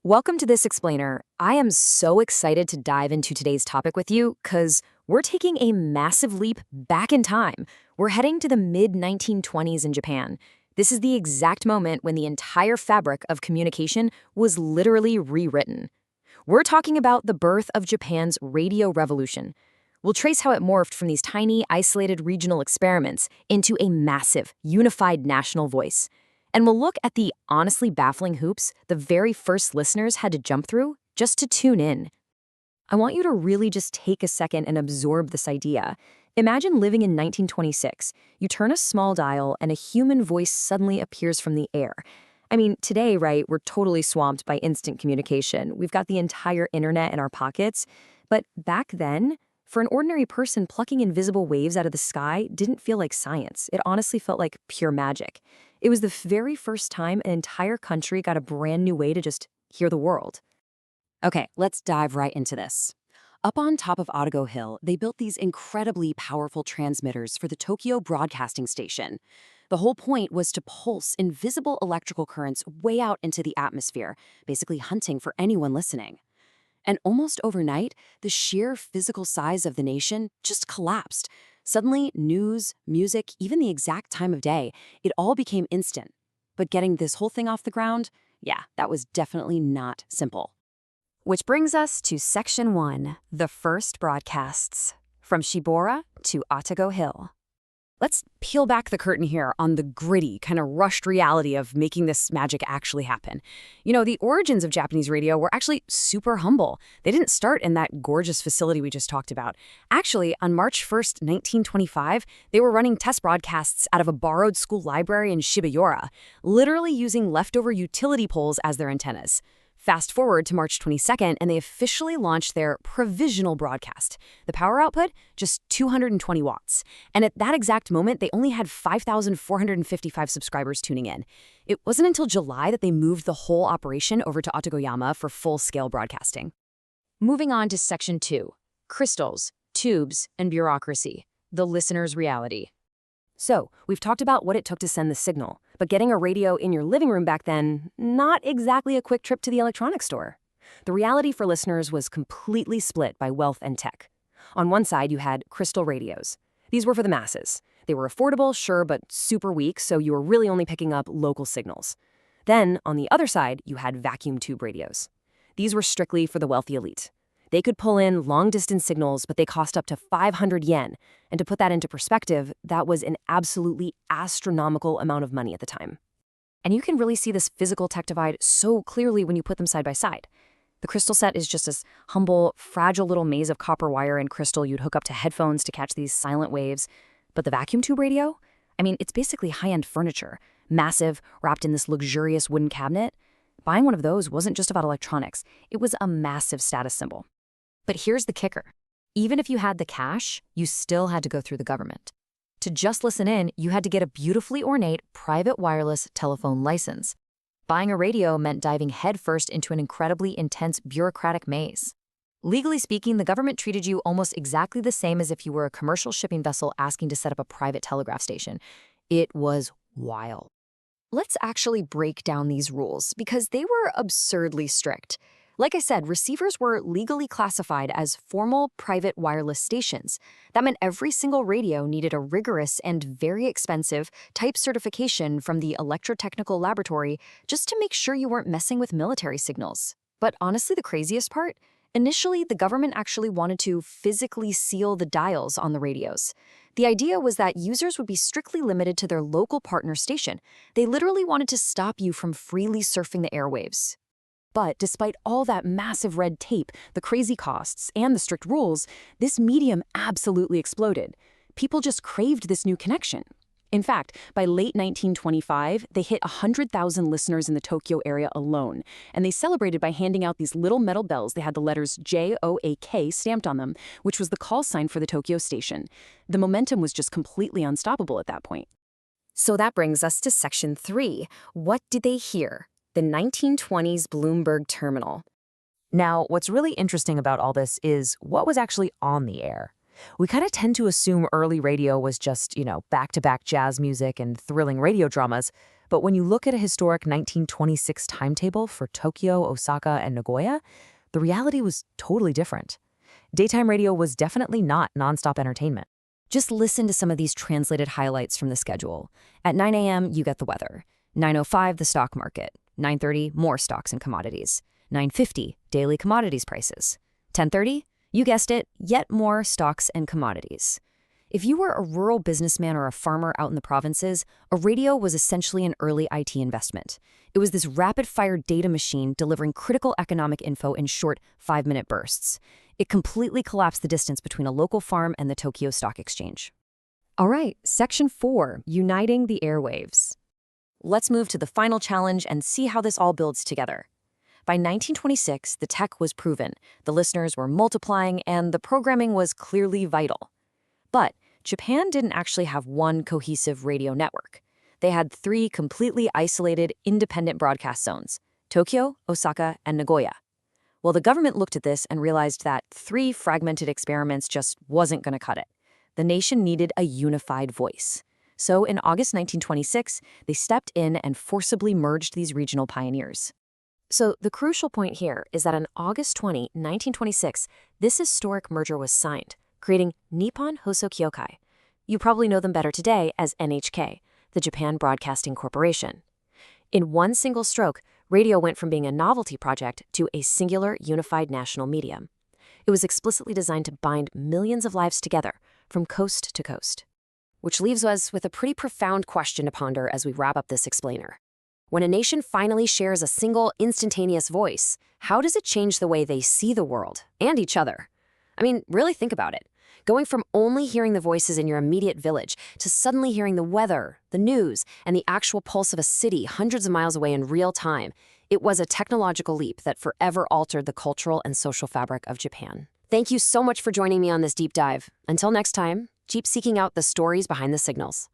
Welcome to this explainer. I am so excited to dive into today's topic with you because we're taking a massive leap back in time. We're heading to the mid-1920s in Japan. This is the exact moment when the entire fabric of communication was literally rewritten. We're talking about the birth of Japan's radio revolution. We'll trace how it morphed from these tiny, isolated regional experiments into a massive, unified national voice. And we'll look at the honestly baffling hoops the very first listeners had to jump through just to tune in. I want you to really just take a second and absorb this idea. Imagine living in 1926. You turn a small dial and a human voice suddenly appears from the air. I mean, today, right, we're totally swamped by instant communication. We've got the entire internet in our pockets. But back then, for an ordinary person, plucking invisible waves out of the sky didn't feel like science. It honestly felt like pure magic. It was the very first time an entire country got a brand new way to just hear the world. Okay, let's dive right into this. Up on top of Otago Hill, they built these incredibly powerful transmitters for the Tokyo Broadcasting Station. The whole point was to pulse invisible electrical currents way out into the atmosphere, basically hunting for anyone listening. And almost overnight, the sheer physical size of the nation just collapsed. Suddenly, news, music, even the exact time of day, it all became instant. But getting this whole thing off the ground, yeah, that was definitely not simple. Which brings us to Section 1, the first broadcasts, from Shibora to Otago Hill. Let's peel back the curtain here on the gritty, kind of rushed reality of making this magic actually happen. You know, the origins of Japanese radio were actually super humble. They didn't start in that gorgeous facility we just talked about. Actually, on March 1st, 1925, they were running test broadcasts out of a borrowed school library in Shibayura, literally using leftover utility poles as their antennas. Fast forward to March 22nd, and they officially launched their provisional broadcast. The power output, just 220 watts. And at that exact moment, they only had 5,455 subscribers tuning in. It wasn't until July that they moved the whole operation over to Otogoyama for full-scale broadcasting. Moving on to Section 2, crystals, tubes, and bureaucracy, the listener's reality. So, we've talked about what it took to send the signal, but getting a radio in your living room back then, not exactly a quick trip to the electronics store. The reality for listeners was completely split by wealth and tech. On one side, you had crystal radios. These were for the masses. They were affordable, sure, but super weak, so you were really only picking up local signals. Then, on the other side, you had vacuum tube radios. These were strictly for the wealthy elite. They could pull in long-distance signals, but they cost up to 500 yen. And to put that into perspective, that was an absolutely astronomical amount of money at the time. And you can really see this physical tech divide so clearly when you put them side by side. The crystal set is just this humble, fragile little maze of copper wire and crystal you'd hook up to headphones to catch these silent waves. But the vacuum tube radio? I mean, it's basically high-end furniture, massive, wrapped in this luxurious wooden cabinet. Buying one of those wasn't just about electronics. It was a massive status symbol. But here's the kicker. Even if you had the cash, you still had to go through the government. To just listen in, you had to get a beautifully ornate private wireless telephone license. Buying a radio meant diving headfirst into an incredibly intense bureaucratic maze. Legally speaking, the government treated you almost exactly the same as if you were a commercial shipping vessel asking to set up a private telegraph station. It was wild. Let's actually break down these rules because they were absurdly strict. Like I said, receivers were legally classified as formal private wireless stations. That meant every single radio needed a rigorous and very expensive type certification from the Electrotechnical Laboratory just to make sure you weren't messing with military signals. But honestly, the craziest part? Initially, the government actually wanted to physically seal the dials on the radios. The idea was that users would be strictly limited to their local partner station. They literally wanted to stop you from freely surfing the airwaves. But despite all that massive red tape, the crazy costs, and the strict rules, this medium absolutely exploded. People just craved this new connection. In fact, by late 1925, they hit 100,000 listeners in the Tokyo area alone, and they celebrated by handing out these little metal bells. They had the letters JOAK stamped on them, which was the call sign for the Tokyo station. The momentum was just completely unstoppable at that point. So that brings us to Section 3. What did they hear? The 1920s Bloomberg terminal. Now, what's really interesting about all this is what was actually on the air. We kind of tend to assume early radio was just, back-to-back jazz music and thrilling radio dramas, But when you look at a historic 1926 timetable for Tokyo, Osaka, and Nagoya, the reality was totally different. Daytime radio was definitely not nonstop entertainment. Just listen to some of these translated highlights from the schedule. At 9 a.m., you get the weather. 9:05, the stock market. 9:30, more stocks and commodities. 9:50, daily commodities prices. 10:30, you guessed it, yet more stocks and commodities. If you were a rural businessman or a farmer out in the provinces, a radio was essentially an early IT investment. It was this rapid-fire data machine delivering critical economic info in short 5-minute bursts. It completely collapsed the distance between a local farm and the Tokyo Stock Exchange. All right, Section 4, Uniting the Airwaves. Let's move to the final challenge and see how this all builds together. By 1926, the tech was proven, the listeners were multiplying, and the programming was clearly vital. But Japan didn't actually have one cohesive radio network. They had 3 completely isolated, independent broadcast zones: Tokyo, Osaka, and Nagoya. Well, the government looked at this and realized that 3 fragmented experiments just wasn't going to cut it. The nation needed a unified voice. So in August 1926, they stepped in and forcibly merged these regional pioneers. So the crucial point here is that on August 20, 1926, this historic merger was signed, creating Nippon Hoso Kyokai. You probably know them better today as NHK, the Japan Broadcasting Corporation. In one single stroke, radio went from being a novelty project to a singular, unified national medium. It was explicitly designed to bind millions of lives together, from coast to coast. Which leaves us with a pretty profound question to ponder as we wrap up this explainer. When a nation finally shares a single, instantaneous voice, how does it change the way they see the world and each other? I mean, really think about it. Going from only hearing the voices in your immediate village to suddenly hearing the weather, the news, and the actual pulse of a city hundreds of miles away in real time, it was a technological leap that forever altered the cultural and social fabric of Japan. Thank you so much for joining me on this deep dive. Until next time, keep seeking out the stories behind the signals.